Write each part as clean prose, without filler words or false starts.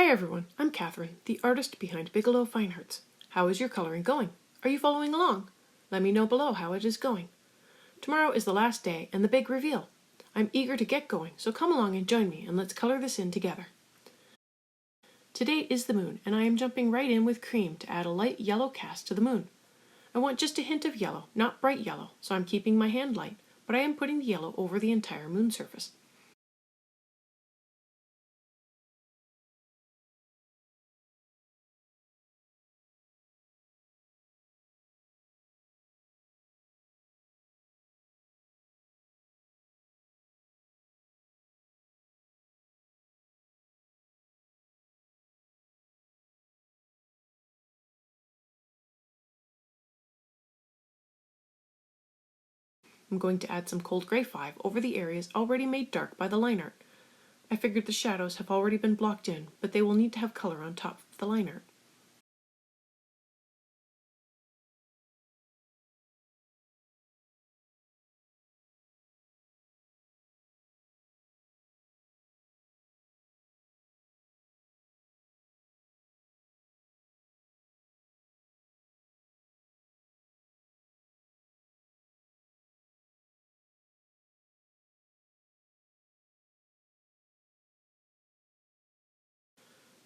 Hi everyone, I'm Catherine, the artist behind Bigelow Fine Arts. How is your coloring going? Are you following along? Let me know below how it is going. Tomorrow is the last day and the big reveal. I'm eager to get going, so come along and join me and let's color this in together. Today is the moon, and I am jumping right in with cream to add a light yellow cast to the moon. I want just a hint of yellow, not bright yellow, so I'm keeping my hand light, but I am putting the yellow over the entire moon surface. I'm going to add some cold gray 5 over the areas already made dark by the line art. I figured the shadows have already been blocked in, but they will need to have color on top of the line art.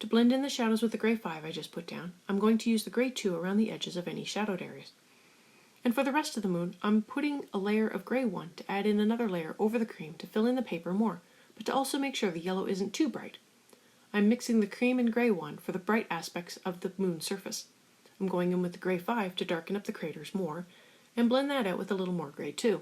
To blend in the shadows with the gray 5 I just put down, I'm going to use the gray 2 around the edges of any shadowed areas. And for the rest of the moon, I'm putting a layer of gray 1 to add in another layer over the cream to fill in the paper more, but to also make sure the yellow isn't too bright. I'm mixing the cream and gray 1 for the bright aspects of the moon surface. I'm going in with the gray 5 to darken up the craters more, and blend that out with a little more gray 2.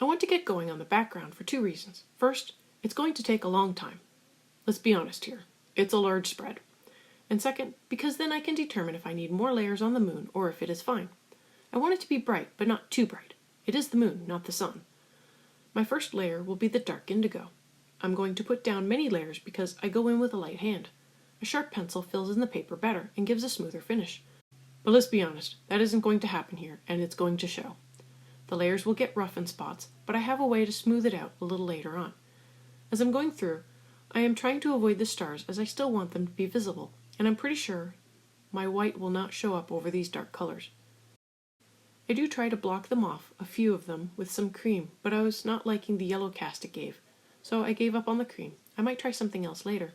I want to get going on the background for 2 reasons. First, it's going to take a long time. Let's be honest here, it's a large spread. And second, because then I can determine if I need more layers on the moon or if it is fine. I want it to be bright, but not too bright. It is the moon, not the sun. My first layer will be the dark indigo. I'm going to put down many layers because I go in with a light hand. A sharp pencil fills in the paper better and gives a smoother finish. But let's be honest, that isn't going to happen here, and it's going to show. The layers will get rough in spots, but I have a way to smooth it out a little later on. As I'm going through, I am trying to avoid the stars as I still want them to be visible, and I'm pretty sure my white will not show up over these dark colors. I do try to block them off, a few of them, with some cream, but I was not liking the yellow cast it gave, so I gave up on the cream. I might try something else later.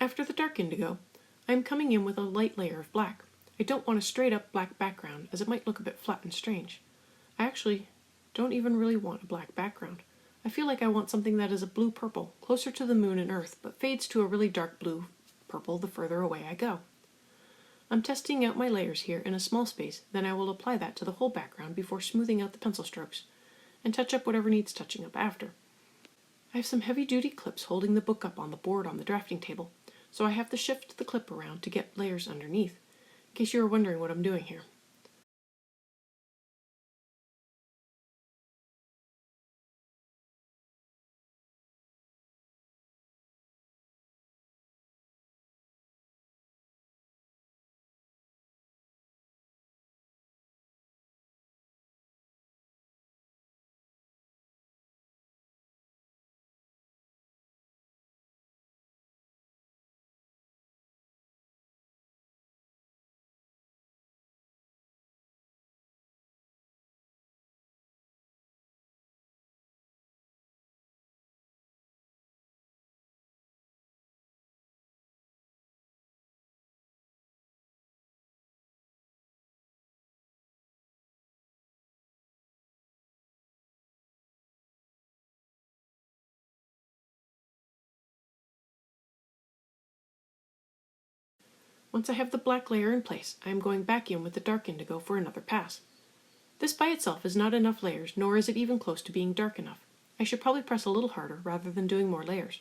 After the dark indigo, I am coming in with a light layer of black. I don't want a straight up black background, as it might look a bit flat and strange. I actually don't even really want a black background. I feel like I want something that is a blue-purple, closer to the moon and earth, but fades to a really dark blue-purple the further away I go. I'm testing out my layers here in a small space, then I will apply that to the whole background before smoothing out the pencil strokes, and touch up whatever needs touching up after. I have some heavy-duty clips holding the book up on the board on the drafting table, so I have to shift the clip around to get layers underneath, in case you were wondering what I'm doing here. Once I have the black layer in place, I am going back in with the dark indigo for another pass. This by itself is not enough layers, nor is it even close to being dark enough. I should probably press a little harder rather than doing more layers.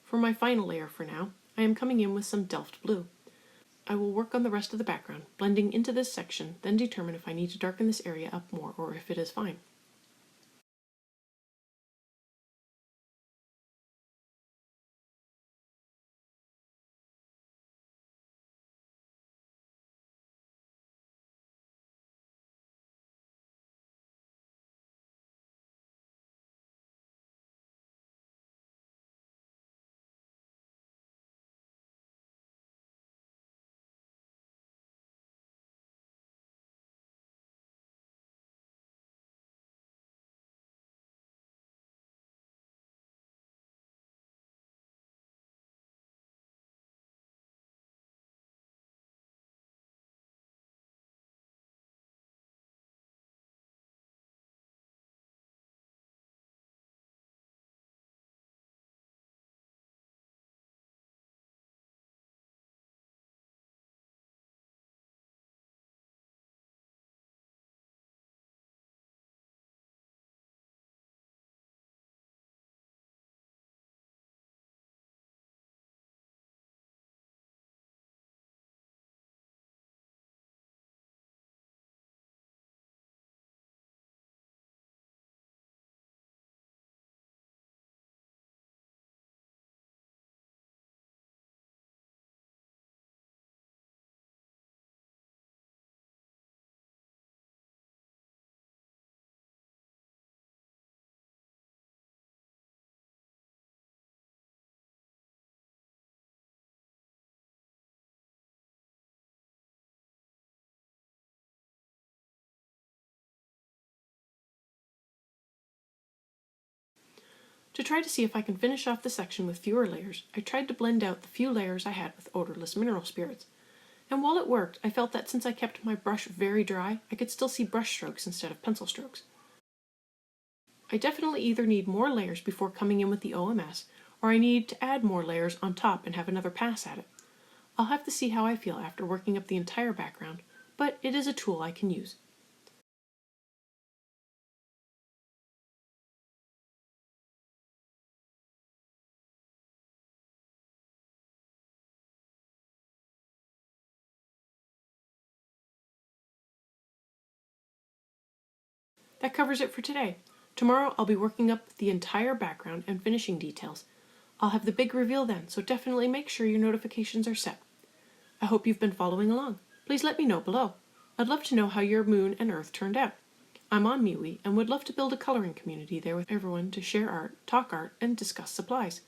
For my final layer for now, I am coming in with some delft blue. I will work on the rest of the background, blending into this section, then determine if I need to darken this area up more or if it is fine. To try to see if I can finish off the section with fewer layers, I tried to blend out the few layers I had with odorless mineral spirits. And while it worked, I felt that since I kept my brush very dry, I could still see brush strokes instead of pencil strokes. I definitely either need more layers before coming in with the OMS, or I need to add more layers on top and have another pass at it. I'll have to see how I feel after working up the entire background, but it is a tool I can use. That covers it for today. Tomorrow I'll be working up the entire background and finishing details. I'll have the big reveal then, so definitely make sure your notifications are set. I hope you've been following along. Please let me know below. I'd love to know how your moon and earth turned out. I'm on MeWe and would love to build a coloring community there with everyone to share art, talk art, and discuss supplies.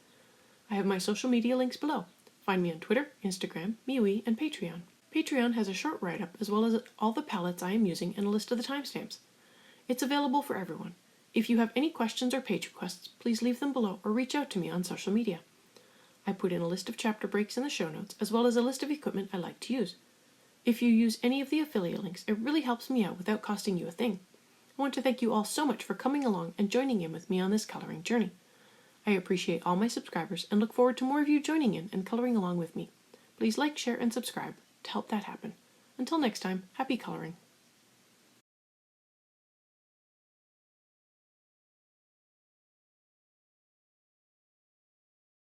I have my social media links below. Find me on Twitter, Instagram, MeWe, and Patreon. Patreon has a short write-up as well as all the palettes I am using and a list of the timestamps. It's available for everyone. If you have any questions or page requests, please leave them below or reach out to me on social media. I put in a list of chapter breaks in the show notes, as well as a list of equipment I like to use. If you use any of the affiliate links, it really helps me out without costing you a thing. I want to thank you all so much for coming along and joining in with me on this coloring journey. I appreciate all my subscribers and look forward to more of you joining in and coloring along with me. Please like, share, and subscribe to help that happen. Until next time, happy coloring.